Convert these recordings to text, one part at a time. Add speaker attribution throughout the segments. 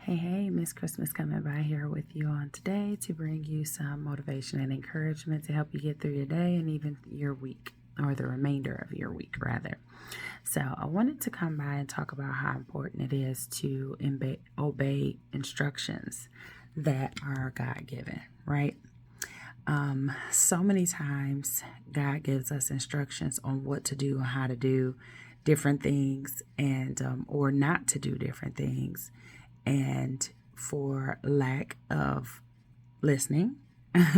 Speaker 1: Hey, Miss Christmas coming by here with you on today to bring you some motivation and encouragement to help you get through your day and even your week, or the remainder of your week, rather. So, I wanted to come by and talk about how important it is to obey instructions that are God given, right? So many times, God gives us instructions on what to do and how to do different things, and or not to do different things, and for lack of listening,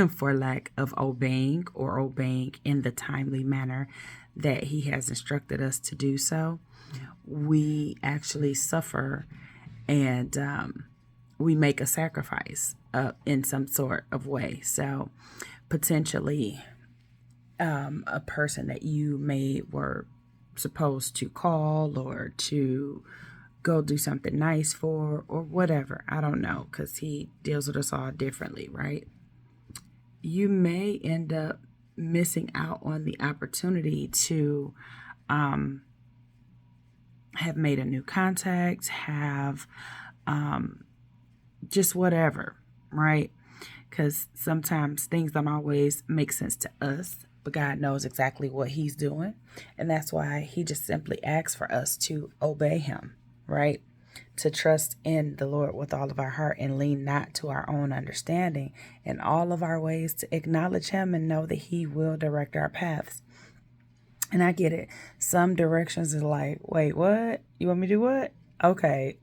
Speaker 1: for lack of obeying or obeying in the timely manner that He has instructed us to do so, we actually suffer, and we make a sacrifice in some sort of way. So, potentially, a person that you may were supposed to call or to go do something nice for or whatever. I don't know, because He deals with us all differently, right? You may end up missing out on the opportunity to have made a new contact, have just whatever, right? Because sometimes things don't always make sense to us, but God knows exactly what He's doing. And that's why He just simply asks for us to obey Him, right? To trust in the Lord with all of our heart and lean not to our own understanding, in all of our ways to acknowledge Him and know that He will direct our paths. And I get it. Some directions is like, wait, what? You want me to do what? Okay.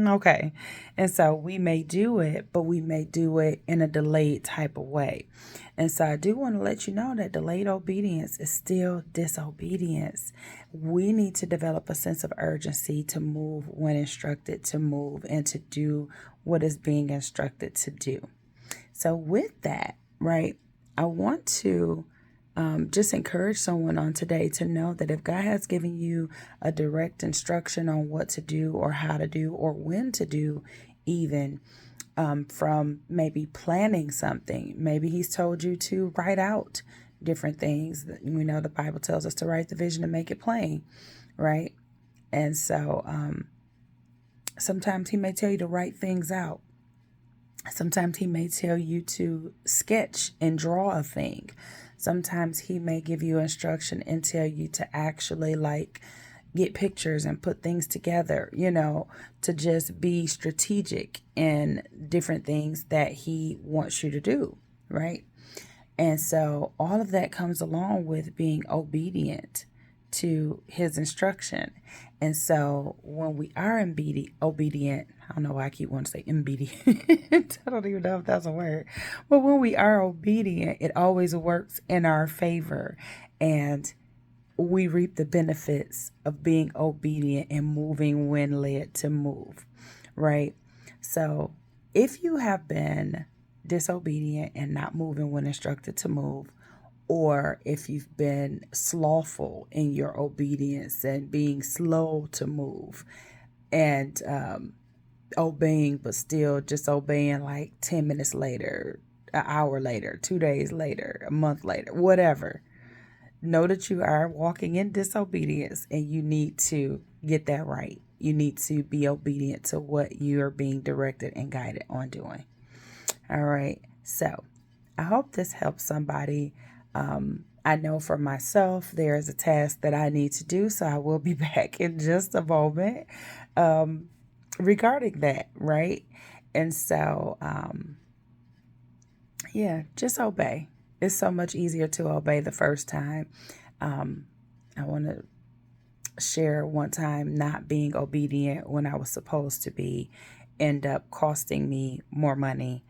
Speaker 1: Okay. And so we may do it, but we may do it in a delayed type of way. And so I do want to let you know that delayed obedience is still disobedience. We need to develop a sense of urgency to move when instructed to move and to do what is being instructed to do. So with that, right, I want to just encourage someone on today to know that if God has given you a direct instruction on what to do or how to do or when to do, even from maybe planning something, maybe He's told you to write out different things. We know the Bible tells us to write the vision and make it plain, right? And so sometimes He may tell you to write things out. Sometimes He may tell you to sketch and draw a thing. Sometimes He may give you instruction and tell you to actually get pictures and put things together, to just be strategic in different things that He wants you to do, right? And so all of that comes along with being obedient to His instruction. And so when we are obedient, I don't know why I keep wanting to say obedient. I don't even know if that's a word. But when we are obedient, it always works in our favor. And we reap the benefits of being obedient and moving when led to move, right? So if you have been disobedient and not moving when instructed to move, or if you've been slothful in your obedience and being slow to move and obeying, but still just obeying like 10 minutes later, an hour later, 2 days later, a month later, whatever, know that you are walking in disobedience and you need to get that right. You need to be obedient to what you are being directed and guided on doing. All right. So I hope this helps somebody. I know for myself, there is a task that I need to do, so I will be back in just a moment regarding that, right? And so, just obey. It's so much easier to obey the first time. I want to share one time not being obedient when I was supposed to be end up costing me more money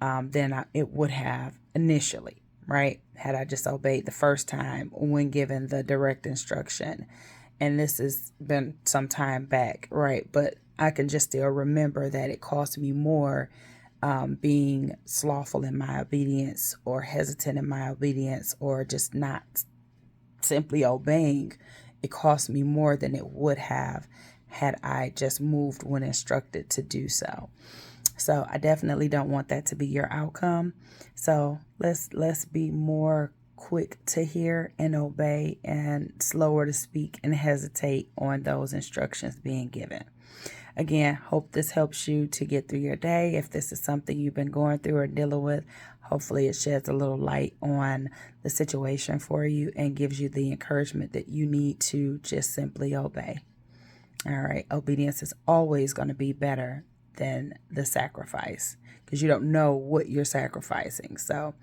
Speaker 1: than it would have initially, right? Had I just obeyed the first time when given the direct instruction. And this has been some time back, right? But I can just still remember that it cost me more being slothful in my obedience or hesitant in my obedience or just not simply obeying. It cost me more than it would have had I just moved when instructed to do so. So I definitely don't want that to be your outcome. So let's be more quick to hear and obey and slower to speak and hesitate on those instructions being given. Again, hope this helps you to get through your day. If this is something you've been going through or dealing with, hopefully it sheds a little light on the situation for you and gives you the encouragement that you need to just simply obey. All right. Obedience is always going to be better than the sacrifice because you don't know what you're sacrificing. So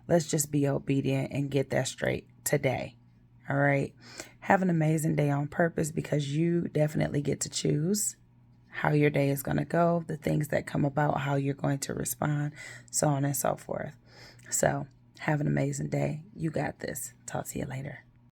Speaker 1: let's just be obedient and get that straight today. All right. Have an amazing day on purpose because you definitely get to choose how your day is going to go, the things that come about, how you're going to respond, so on and so forth. So have an amazing day. You got this. Talk to you later.